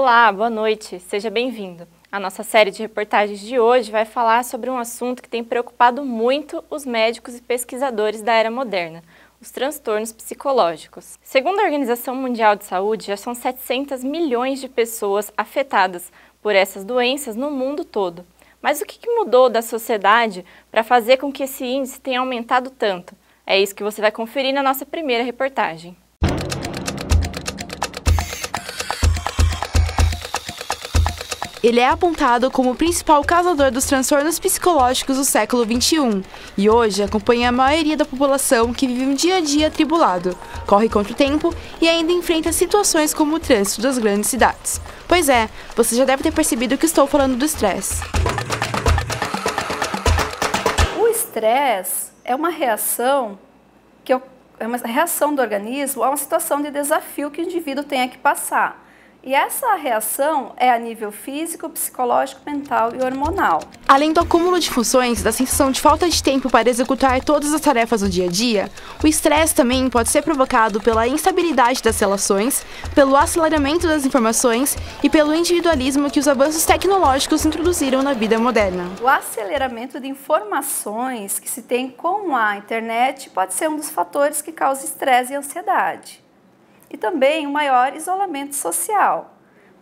Olá, boa noite, seja bem-vindo. A nossa série de reportagens de hoje vai falar sobre um assunto que tem preocupado muito os médicos e pesquisadores da era moderna, os transtornos psicológicos. Segundo a Organização Mundial de Saúde, já são 700 milhões de pessoas afetadas por essas doenças no mundo todo. Mas o que mudou da sociedade para fazer com que esse índice tenha aumentado tanto? É isso que você vai conferir na nossa primeira reportagem. Ele é apontado como o principal causador dos transtornos psicológicos do século XXI e hoje acompanha a maioria da população que vive um dia a dia atribulado, corre contra o tempo e ainda enfrenta situações como o trânsito das grandes cidades. Pois é, você já deve ter percebido que estou falando do estresse. O estresse é uma reação do organismo a uma situação de desafio que o indivíduo tem que passar. E essa reação é a nível físico, psicológico, mental e hormonal. Além do acúmulo de funções, da sensação de falta de tempo para executar todas as tarefas do dia a dia, o estresse também pode ser provocado pela instabilidade das relações, pelo aceleramento das informações e pelo individualismo que os avanços tecnológicos introduziram na vida moderna. O aceleramento de informações que se tem com a internet pode ser um dos fatores que causa estresse e ansiedade. E também o maior isolamento social,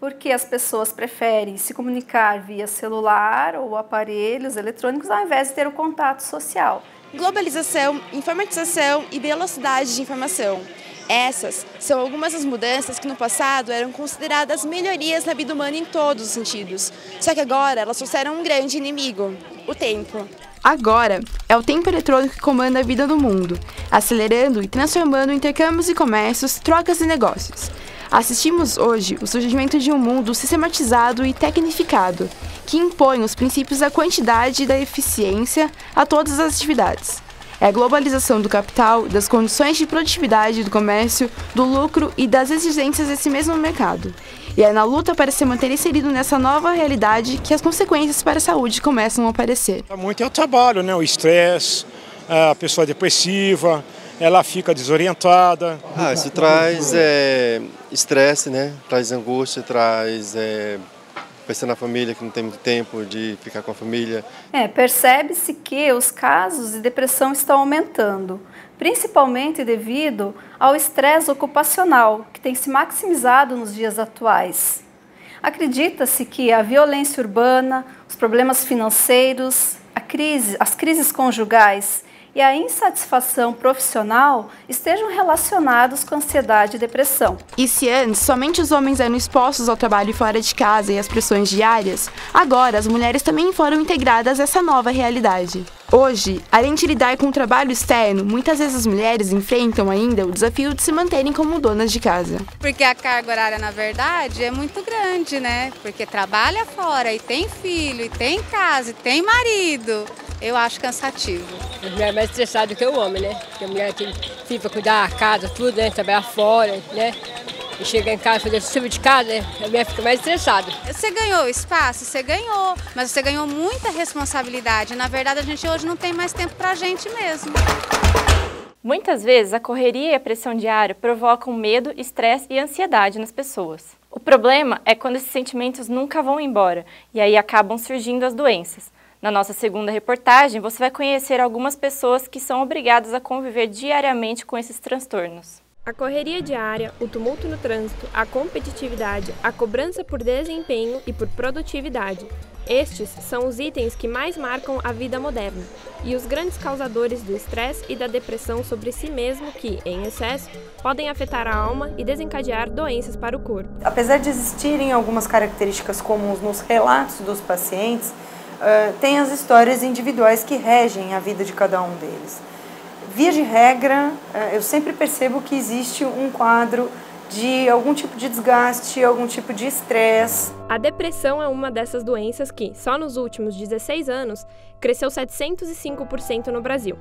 porque as pessoas preferem se comunicar via celular ou aparelhos eletrônicos ao invés de ter o contato social. Globalização, informatização e velocidade de informação. Essas são algumas das mudanças que no passado eram consideradas melhorias na vida humana em todos os sentidos. Só que agora elas trouxeram um grande inimigo, o tempo. Agora, é o tempo eletrônico que comanda a vida do mundo, acelerando e transformando intercâmbios e comércios, trocas e negócios. Assistimos hoje o surgimento de um mundo sistematizado e tecnificado, que impõe os princípios da quantidade e da eficiência a todas as atividades. É a globalização do capital, das condições de produtividade do comércio, do lucro e das exigências desse mesmo mercado. E é na luta para se manter inserido nessa nova realidade que as consequências para a saúde começam a aparecer. Muito é o trabalho, né? O estresse, a pessoa depressiva, ela fica desorientada. Isso traz estresse, né? Traz angústia, traz pensar na família, que não tem muito tempo de ficar com a família. Percebe-se que os casos de depressão estão aumentando, principalmente devido ao estresse ocupacional, que tem se maximizado nos dias atuais. Acredita-se que a violência urbana, os problemas financeiros, as crises conjugais e a insatisfação profissional estejam relacionados com ansiedade e depressão. E se antes somente os homens eram expostos ao trabalho fora de casa e às pressões diárias, agora as mulheres também foram integradas a essa nova realidade. Hoje, além de lidar com o trabalho externo, muitas vezes as mulheres enfrentam ainda o desafio de se manterem como donas de casa. Porque a carga horária, na verdade, é muito grande, né? Porque trabalha fora e tem filho, e tem casa, e tem marido. Eu acho cansativo. A mulher é mais estressada do que o homem, né? Porque a mulher tem filho para cuidar da casa, tudo, né? Trabalhar fora, né? E chegar em casa e fazer o serviço de casa, né? A mulher fica mais estressada. Você ganhou espaço? Você ganhou, mas você ganhou muita responsabilidade. Na verdade, a gente hoje não tem mais tempo pra gente mesmo. Muitas vezes, a correria e a pressão diária provocam medo, estresse e ansiedade nas pessoas. O problema é quando esses sentimentos nunca vão embora e aí acabam surgindo as doenças. Na nossa segunda reportagem, você vai conhecer algumas pessoas que são obrigadas a conviver diariamente com esses transtornos. A correria diária, o tumulto no trânsito, a competitividade, a cobrança por desempenho e por produtividade. Estes são os itens que mais marcam a vida moderna e os grandes causadores do estresse e da depressão sobre si mesmo que, em excesso, podem afetar a alma e desencadear doenças para o corpo. Apesar de existirem algumas características comuns nos relatos dos pacientes, tem as histórias individuais que regem a vida de cada um deles. Via de regra, eu sempre percebo que existe um quadro de algum tipo de desgaste, algum tipo de estresse. A depressão é uma dessas doenças que, só nos últimos 16 anos, cresceu 705% no Brasil.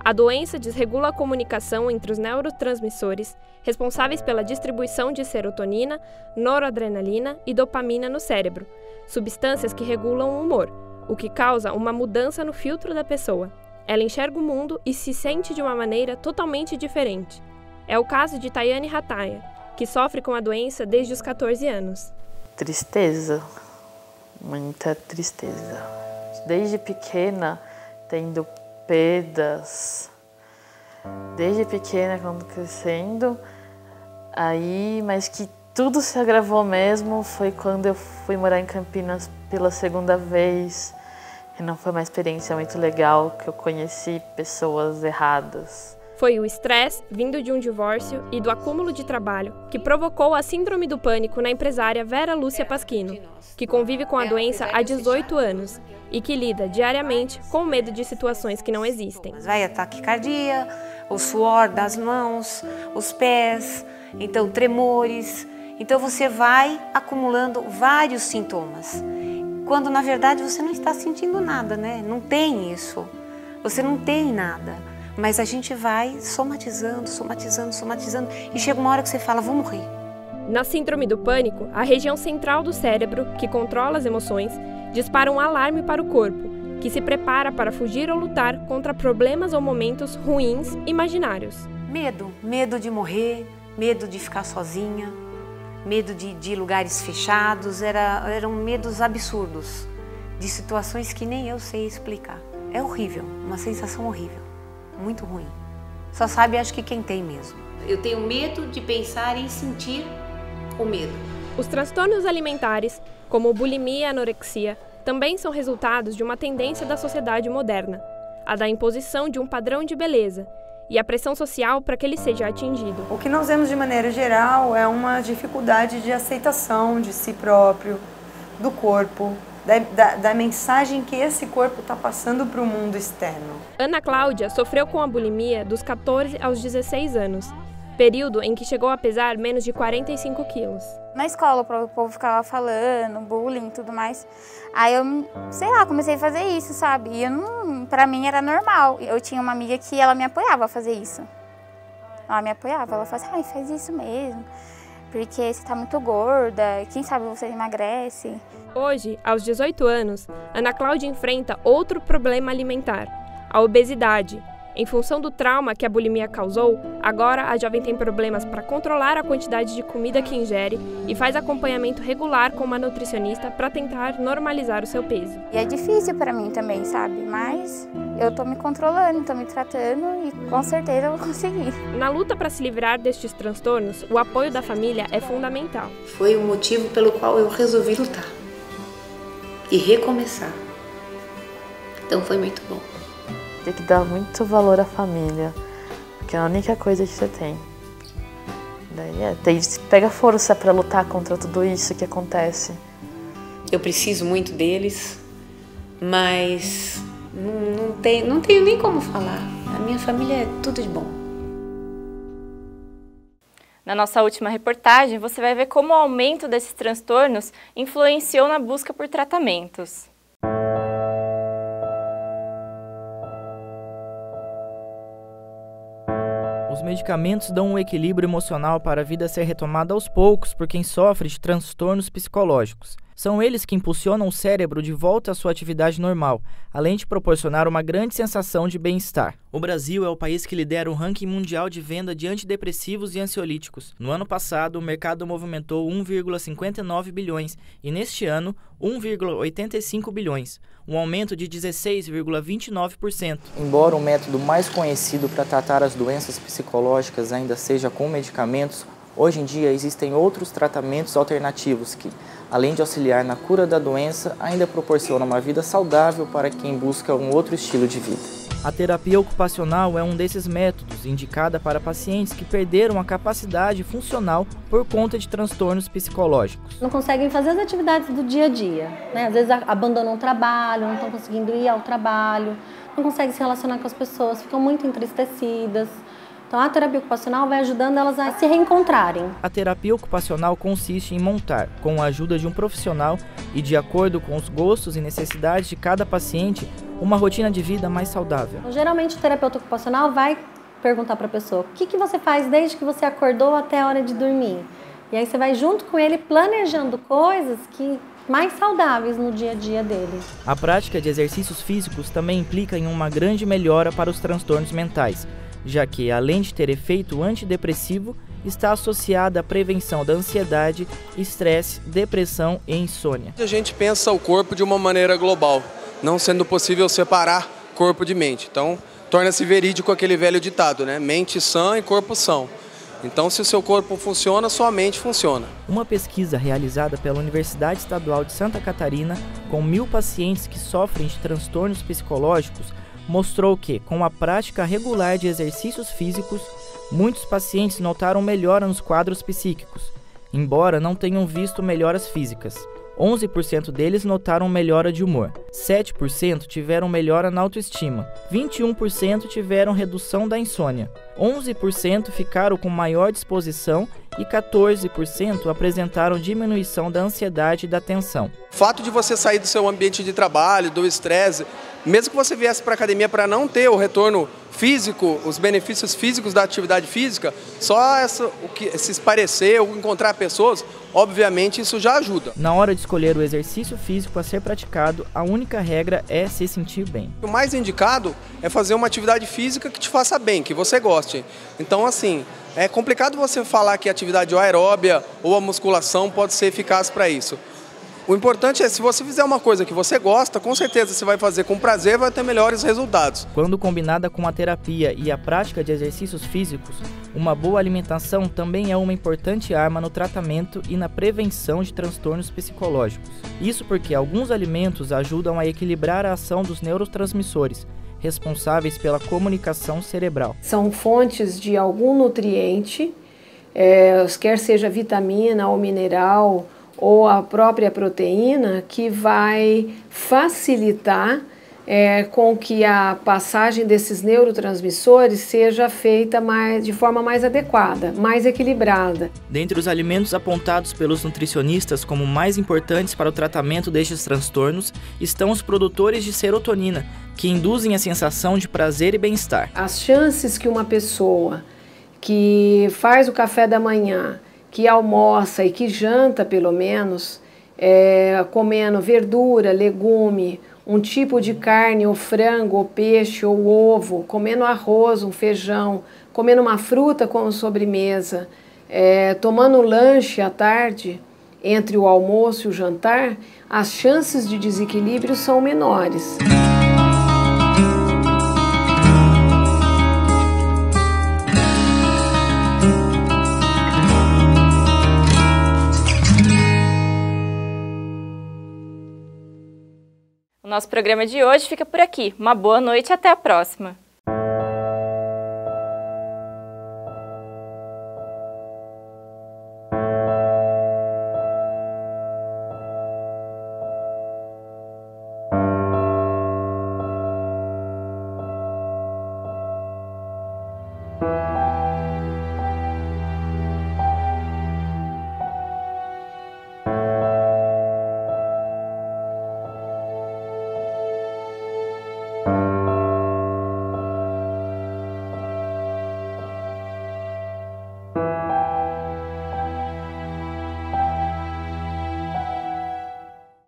A doença desregula a comunicação entre os neurotransmissores, responsáveis pela distribuição de serotonina, noradrenalina e dopamina no cérebro, substâncias que regulam o humor, o que causa uma mudança no filtro da pessoa. Ela enxerga o mundo e se sente de uma maneira totalmente diferente. É o caso de Tayane Rataya, que sofre com a doença desde os 14 anos. Tristeza, muita tristeza. Desde pequena, tendo perdas, desde pequena, quando crescendo, mas que tudo se agravou mesmo foi quando eu fui morar em Campinas pela segunda vez. E não foi uma experiência muito legal, que eu conheci pessoas erradas. Foi o estresse vindo de um divórcio e do acúmulo de trabalho que provocou a síndrome do pânico na empresária Vera Lúcia Pasquino, que convive com a doença há 18 anos e que lida diariamente com o medo de situações que não existem. Vai a taquicardia, o suor das mãos, os pés, então tremores. Então você vai acumulando vários sintomas, quando na verdade você não está sentindo nada, né? Não tem isso, você não tem nada. Mas a gente vai somatizando, e chega uma hora que você fala, vou morrer. Na síndrome do pânico, a região central do cérebro, que controla as emoções, dispara um alarme para o corpo, que se prepara para fugir ou lutar contra problemas ou momentos ruins imaginários. Medo de morrer, medo de ficar sozinha, medo de lugares fechados, eram medos absurdos, de situações que nem eu sei explicar. É horrível, uma sensação horrível. Muito ruim. Só sabe, acho que quem tem mesmo. Eu tenho medo de pensar em sentir o medo. Os transtornos alimentares, como bulimia e anorexia, também são resultados de uma tendência da sociedade moderna, a da imposição de um padrão de beleza e a pressão social para que ele seja atingido. O que nós vemos de maneira geral é uma dificuldade de aceitação de si próprio, do corpo, da mensagem que esse corpo está passando para o mundo externo. Ana Cláudia sofreu com a bulimia dos 14 aos 16 anos, período em que chegou a pesar menos de 45 quilos. Na escola o povo ficava falando, bullying e tudo mais, aí eu, sei lá, comecei a fazer isso, sabe? E pra mim era normal. Eu tinha uma amiga que ela me apoiava a fazer isso. Ela me apoiava, ela falava assim, faz isso mesmo, porque você tá muito gorda, quem sabe você emagrece. Hoje, aos 18 anos, Ana Cláudia enfrenta outro problema alimentar, a obesidade. Em função do trauma que a bulimia causou, agora a jovem tem problemas para controlar a quantidade de comida que ingere e faz acompanhamento regular com uma nutricionista para tentar normalizar o seu peso. E é difícil para mim também, sabe? Mas eu tô me controlando, tô me tratando e com certeza eu vou conseguir. Na luta para se livrar destes transtornos, o apoio da família é fundamental. Foi o motivo pelo qual eu resolvi lutar e recomeçar. Então foi muito bom. Tem que dar muito valor à família, porque é a única coisa que você tem. Daí pega força para lutar contra tudo isso que acontece. Eu preciso muito deles, mas não tenho nem como falar. A minha família é tudo de bom. Na nossa última reportagem, você vai ver como o aumento desses transtornos influenciou na busca por tratamentos. Os medicamentos dão um equilíbrio emocional para a vida ser retomada aos poucos por quem sofre de transtornos psicológicos. São eles que impulsionam o cérebro de volta à sua atividade normal, além de proporcionar uma grande sensação de bem-estar. O Brasil é o país que lidera o ranking mundial de venda de antidepressivos e ansiolíticos. No ano passado, o mercado movimentou 1,59 bilhões e, neste ano, 1,85 bilhões, um aumento de 16,29%. Embora o método mais conhecido para tratar as doenças psicológicas ainda seja com medicamentos, hoje em dia existem outros tratamentos alternativos que, além de auxiliar na cura da doença, ainda proporcionam uma vida saudável para quem busca um outro estilo de vida. A terapia ocupacional é um desses métodos, indicada para pacientes que perderam a capacidade funcional por conta de transtornos psicológicos. Não conseguem fazer as atividades do dia a dia, né? Às vezes abandonam o trabalho, não estão conseguindo ir ao trabalho, não conseguem se relacionar com as pessoas, ficam muito entristecidas. Então a terapia ocupacional vai ajudando elas a se reencontrarem. A terapia ocupacional consiste em montar, com a ajuda de um profissional e de acordo com os gostos e necessidades de cada paciente, uma rotina de vida mais saudável. Então, geralmente o terapeuta ocupacional vai perguntar para a pessoa o que você faz desde que você acordou até a hora de dormir. E aí você vai junto com ele planejando coisas mais saudáveis no dia a dia dele. A prática de exercícios físicos também implica em uma grande melhora para os transtornos mentais, já que, além de ter efeito antidepressivo, está associada à prevenção da ansiedade, estresse, depressão e insônia. A gente pensa o corpo de uma maneira global, não sendo possível separar corpo de mente. Então, torna-se verídico aquele velho ditado, né? Mente sã e corpo são. Então, se o seu corpo funciona, sua mente funciona. Uma pesquisa realizada pela Universidade Estadual de Santa Catarina, com 1.000 pacientes que sofrem de transtornos psicológicos, mostrou que, com a prática regular de exercícios físicos, muitos pacientes notaram melhora nos quadros psíquicos, embora não tenham visto melhoras físicas. 11% deles notaram melhora de humor, 7% tiveram melhora na autoestima, 21% tiveram redução da insônia, 11% ficaram com maior disposição e 14% apresentaram diminuição da ansiedade e da tensão. O fato de você sair do seu ambiente de trabalho, do estresse, mesmo que você viesse para a academia para não ter o retorno físico, os benefícios físicos da atividade física, só se esparecer ou encontrar pessoas, obviamente isso já ajuda. Na hora de escolher o exercício físico a ser praticado, a única regra é se sentir bem. O mais indicado é fazer uma atividade física que te faça bem, que você goste. Então, assim, é complicado você falar que a atividade aeróbia ou a musculação pode ser eficaz para isso. O importante é, se você fizer uma coisa que você gosta, com certeza você vai fazer com prazer e vai ter melhores resultados. Quando combinada com a terapia e a prática de exercícios físicos, uma boa alimentação também é uma importante arma no tratamento e na prevenção de transtornos psicológicos. Isso porque alguns alimentos ajudam a equilibrar a ação dos neurotransmissores, responsáveis pela comunicação cerebral. São fontes de algum nutriente, quer seja vitamina ou mineral, ou a própria proteína, que vai facilitar com que a passagem desses neurotransmissores seja feita de forma mais adequada, mais equilibrada. Dentre os alimentos apontados pelos nutricionistas como mais importantes para o tratamento destes transtornos estão os produtores de serotonina, que induzem a sensação de prazer e bem-estar. As chances que uma pessoa que faz o café da manhã, que almoça e que janta pelo menos, comendo verdura, legume, um tipo de carne, ou frango, ou peixe, ou ovo, comendo arroz, um feijão, comendo uma fruta como sobremesa, tomando lanche à tarde, entre o almoço e o jantar, as chances de desequilíbrio são menores. O nosso programa de hoje fica por aqui. Uma boa noite e até a próxima!